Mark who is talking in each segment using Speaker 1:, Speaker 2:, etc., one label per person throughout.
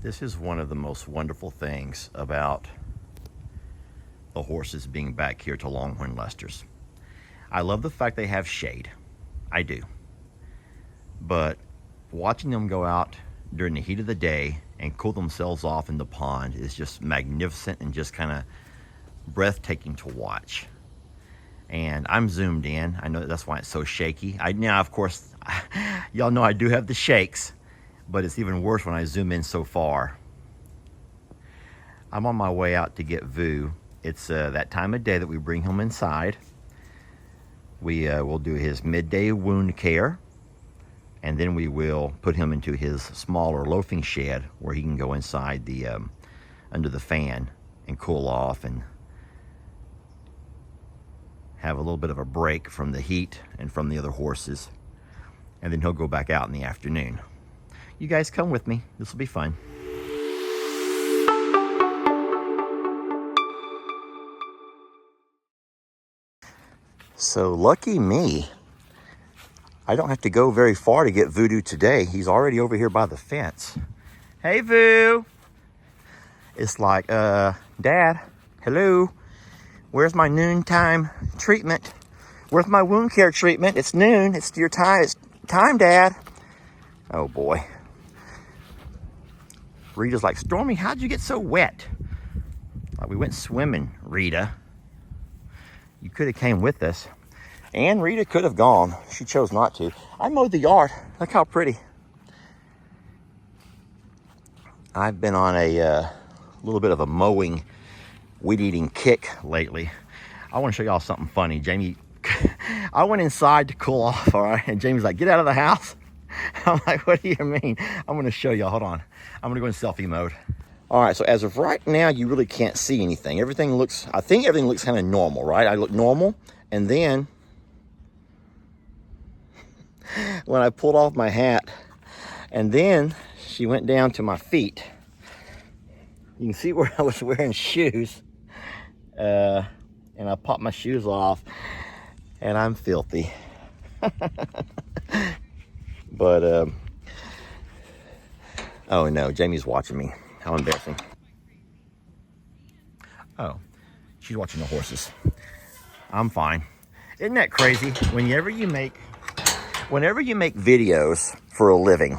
Speaker 1: This is one of the most wonderful things about the horses being back here to Longhorn Lester's. I love the fact they have shade. I do. But watching them go out during the heat of the day and cool themselves off in the pond is just magnificent and just kind of breathtaking to watch. And I'm zoomed in. I know that's why it's so shaky. Now, of course, y'all know I do have the shakes, but it's even worse when I zoom in so far. I'm on my way out to get Voo. It's that time of day that we bring him inside. We will do his midday wound care, and then we will put him into his smaller loafing shed where he can go inside the under the fan and cool off and have a little bit of a break from the heat and from the other horses. And then he'll go back out in the afternoon. You guys come with me. This will be fun. So lucky me, I don't have to go very far to get Voodoo today. He's already over here by the fence. Hey, Voo. It's like, Dad, hello. Where's my noontime treatment? Where's my wound care treatment? It's noon. It's your time. It's time, Dad. Oh, boy. Rita's like, Stormy, how'd you get so wet? Like, we went swimming, Rita. You could have came with us. And Rita could have gone. She chose not to. I mowed the yard. Look how pretty. I've been on a little bit of a mowing, weed-eating kick lately. I want to show y'all something funny. Jamie, I went inside to cool off, all right? And Jamie's like, get out of the house. I'm like, what do you mean? I'm going to show y'all. Hold on. I'm going to go in selfie mode. All right, so as of right now, you really can't see anything. I think everything looks kind of normal, right? I look normal. And then when I pulled off my hat, and then she went down to my feet. You can see where I was wearing shoes. And I popped my shoes off, and I'm filthy. But, oh no, Jamie's watching me. How embarrassing. Oh, she's watching the horses. I'm fine. Isn't that crazy? Whenever you make videos for a living,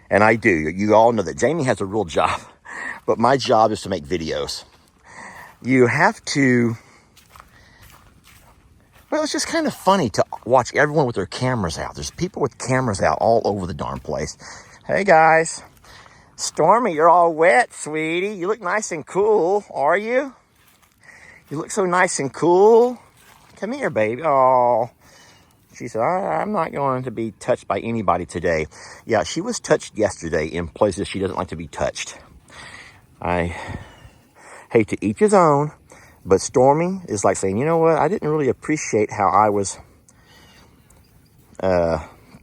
Speaker 1: and I do, you all know that Jamie has a real job, but my job is to make videos. You have to, well, it's just kind of funny to watch everyone with their cameras out. There's people with cameras out all over the darn place. Hey guys, Stormy, you're all wet, sweetie. You look nice and cool, are you? You look so nice and cool. Come here, baby. Oh, she said, I'm not going to be touched by anybody today. Yeah, she was touched yesterday in places she doesn't like to be touched. I hate to each his own, but Stormy is like saying, you know what? I didn't really appreciate how I was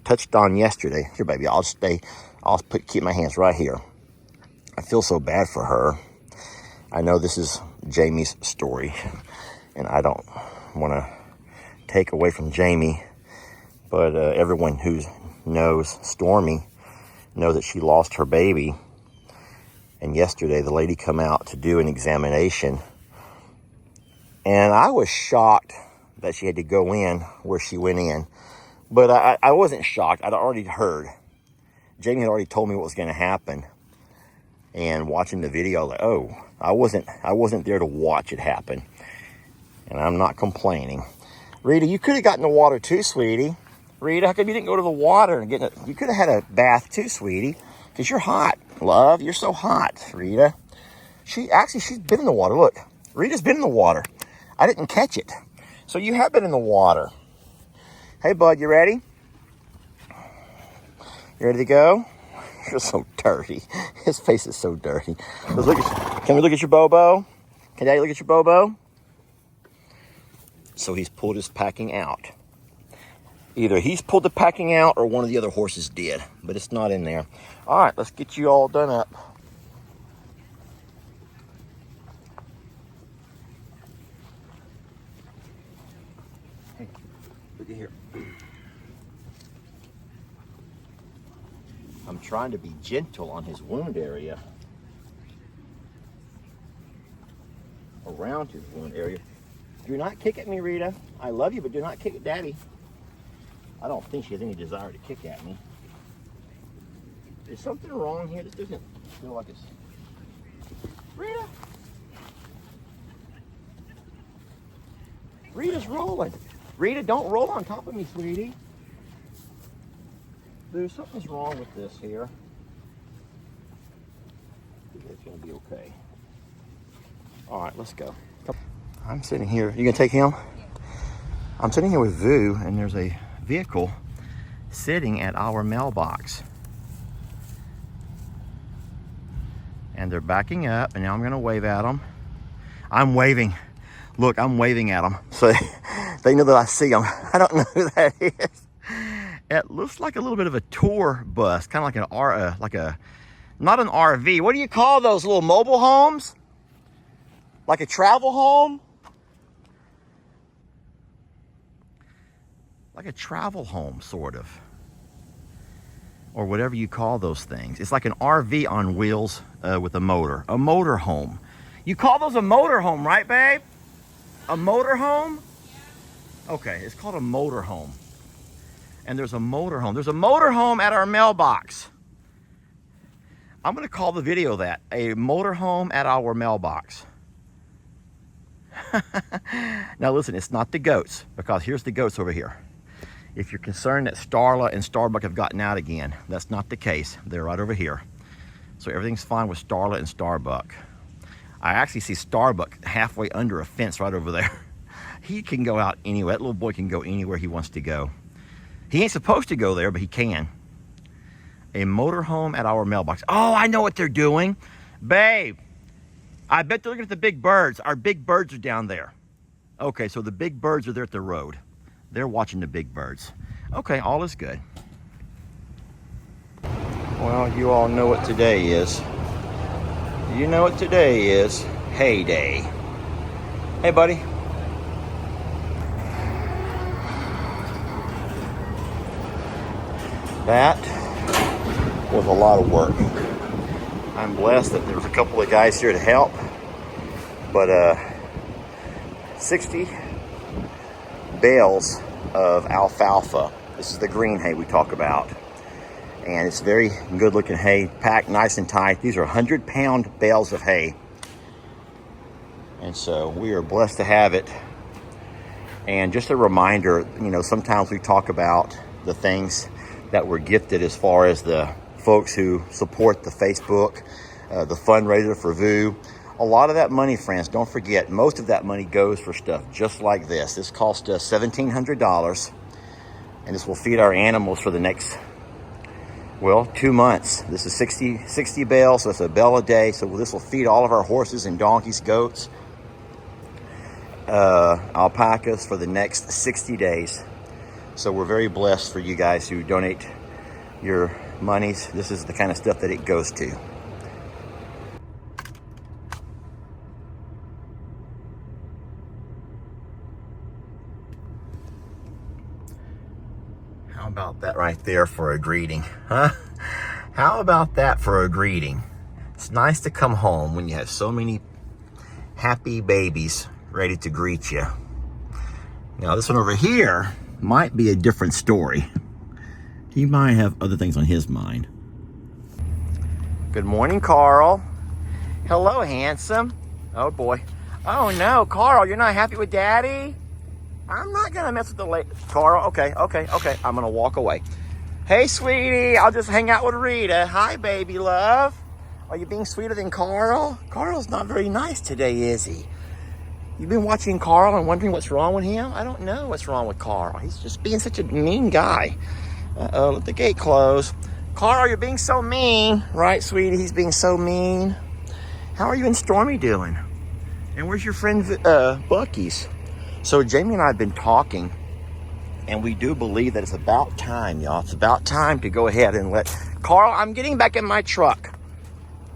Speaker 1: touched on yesterday. Here, baby, keep my hands right here. I feel so bad for her. I know this is Jamie's story, and I don't want to take away from Jamie, but everyone who knows Stormy knows that she lost her baby. And yesterday, the lady come out to do an examination, and I was shocked that she had to go in where she went in. But I wasn't shocked. I'd already heard. Jamie had already told me what was going to happen. And watching the video, like, oh, I wasn't there to watch it happen. And I'm not complaining. Rita, you could have gotten the water too, sweetie. Rita, how come you didn't go to the water and you could have had a bath too, sweetie? Because you're hot, love. You're so hot, Rita. She's been in the water. Look, Rita's been in the water. I didn't catch it. So you have been in the water. Hey, bud, you ready? You ready to go? You're so dirty. His face is so dirty. Can we look at your bobo? Can Daddy look at your bobo? So he's pulled his packing out. Either he's pulled the packing out or one of the other horses did, but it's not in there. All right, let's get you all done up. Hey, look at here. I'm trying to be gentle on his wound area. Around his wound area. Do not kick at me, Rita. I love you, but do not kick at Daddy. I don't think she has any desire to kick at me. Is something wrong here? This doesn't feel like it's... Rita! Rita's rolling. Rita, don't roll on top of me, sweetie. Dude, something's wrong with this here. I think it's gonna be okay. All right, let's go. I'm sitting here. You gonna take him? I'm sitting here with Voodoo, and there's a vehicle sitting at our mailbox. And they're backing up, and now I'm gonna wave at them. I'm waving. Look, I'm waving at them, so they know that I see them. I don't know who that is. It looks like a little bit of a tour bus, kind of like not an RV. What do you call those little mobile homes? Like a travel home? Like a travel home, sort of. Or whatever you call those things. It's like an RV on wheels with a motor. A motor home. You call those a motor home, right, babe? A motor home? Okay, it's called a motor home. And there's a motor home. There's a motor home at our mailbox. I'm going to call the video that. A motor home at our mailbox. Now listen, it's not the goats, because here's the goats over here. If you're concerned that Starla and Starbuck have gotten out again, that's not the case. They're right over here. So everything's fine with Starla and Starbuck. I actually see Starbuck halfway under a fence right over there. He can go out anywhere. That little boy can go anywhere he wants to go. He ain't supposed to go there, but he can. A motorhome at our mailbox. Oh, I know what they're doing. Babe, I bet they're looking at the big birds. Our big birds are down there. Okay, so the big birds are there at the road. They're watching the big birds. Okay, all is good. Well, you all know what today is. You know what today is. Hay day. Hey, buddy. That was a lot of work. I'm blessed that there's a couple of guys here to help. But 60 bales of alfalfa. This is the green hay we talk about. And it's very good looking hay, packed nice and tight. These are 100-pound bales of hay. And so we are blessed to have it. And just a reminder, you know, sometimes we talk about the things that were gifted as far as the folks who support the Facebook, the fundraiser for Voodoo. A lot of that money, friends, don't forget, most of that money goes for stuff just like this. This cost us $1,700, and this will feed our animals for the next, well, 2 months. This is 60 bales, so it's a bale a day. So this will feed all of our horses and donkeys, goats, alpacas for the next 60 days. So we're very blessed for you guys who donate your monies. This is the kind of stuff that it goes to. How about that right there for a greeting, huh? How about that for a greeting? It's nice to come home when you have so many happy babies ready to greet you. Now this one over here might be a different story. He might have other things on his mind. Good morning, Carl. Hello, handsome. Oh boy. Oh no, Carl, you're not happy with Daddy? I'm not gonna mess with the late Carl. Okay. I'm gonna walk away. Hey, sweetie, I'll just hang out with Rita. Hi, baby love. Are you being sweeter than Carl? Carl's not very nice today, is he? You've been watching Carl and wondering what's wrong with him? I don't know what's wrong with Carl. He's just being such a mean guy. Uh-oh, let the gate close. Carl, you're being so mean. Right, sweetie? He's being so mean. How are you and Stormy doing? And where's your friend Bucky's? So Jamie and I have been talking, and we do believe that it's about time, y'all. It's about time to go ahead and let... Carl, I'm getting back in my truck.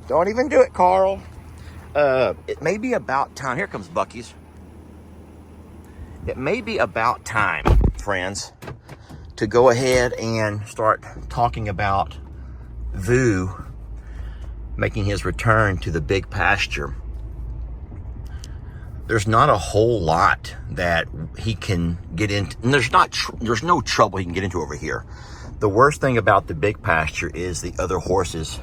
Speaker 1: Don't even do it, Carl. It may be about time. Here comes Bucky's. It may be about time, friends, to go ahead and start talking about Voodoo making his return to the big pasture. There's not a whole lot that he can get into, and there's no trouble he can get into over here. The worst thing about the big pasture is the other horses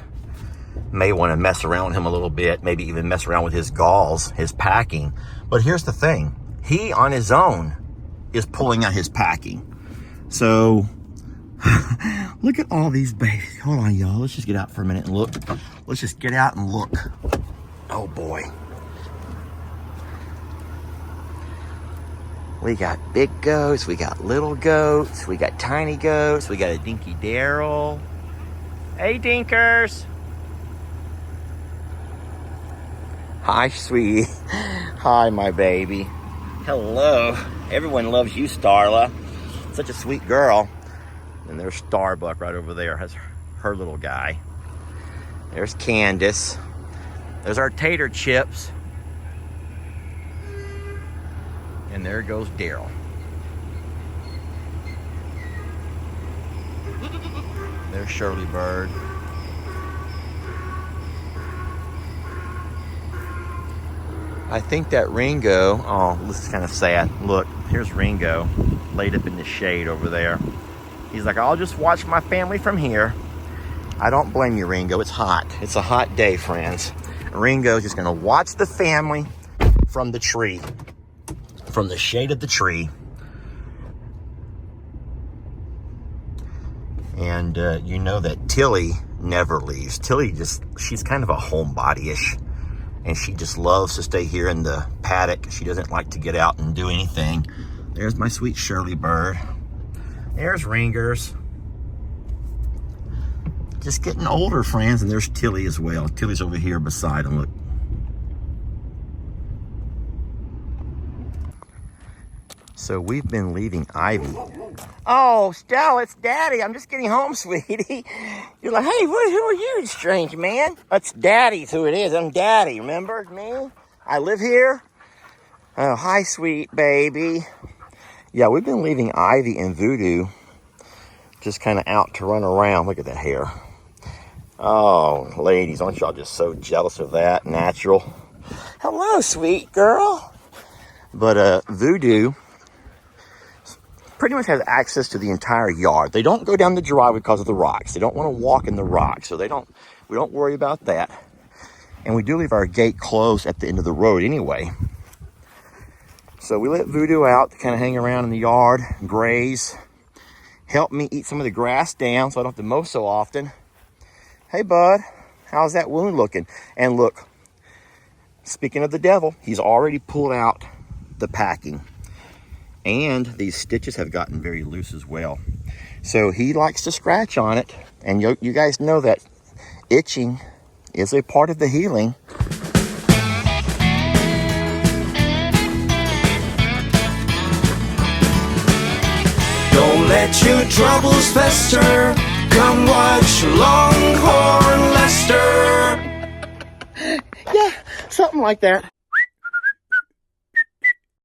Speaker 1: may want to mess around with him a little bit, maybe even mess around with his galls, his packing. But here's the thing, he on his own is pulling out his packing. So look at all these babies. Hold on, y'all. Let's just get out for a minute and look. Let's just get out and look. Oh boy. We got big goats, we got little goats, we got tiny goats, we got a dinky Daryl. Hey, Dinkers. Hi, sweetie. Hi, my baby. Hello. Everyone loves you, Starla. Such a sweet girl. And there's Starbuck right over there, has her little guy. There's Candace. There's our tater chips. And there goes Daryl. There's Shirley Bird. I think that Ringo, oh, this is kind of sad. Look, here's Ringo laid up in the shade over there. He's like, I'll just watch my family from here. I don't blame you, Ringo. It's hot. It's a hot day, friends. Ringo's just gonna watch the family from the tree, from the shade of the tree. And you know that Tilly never leaves. Tilly she's kind of a homebody-ish. And she just loves to stay here in the paddock. She doesn't like to get out and do anything. There's my sweet Shirley Bird. There's Ringers. Just getting older, friends. And there's Tilly as well. Tilly's over here beside him, look. So we've been leaving Ivy. Oh, Stella, it's Daddy. I'm just getting home, sweetie. You're like, hey, who are you, strange man? That's Daddy's who it is. I'm Daddy, remember me? I live here. Oh, hi, sweet baby. Yeah, we've been leaving Ivy and Voodoo just kind of out to run around. Look at that hair. Oh, ladies, aren't y'all just so jealous of that? Natural. Hello, sweet girl. But Voodoo pretty much has access to the entire yard. They don't go down the driveway because of the rocks. They don't want to walk in the rocks, so we don't worry about that. And we do leave our gate closed at the end of the road anyway. So we let Voodoo out to kind of hang around in the yard, graze, help me eat some of the grass down so I don't have to mow so often. Hey, bud, how's that wound looking? And look, speaking of the devil, he's already pulled out the packing. And these stitches have gotten very loose as well. So he likes to scratch on it. And you guys know that itching is a part of the healing.
Speaker 2: Don't let your troubles fester. Come watch Longhorn Lester.
Speaker 1: Yeah, something like that.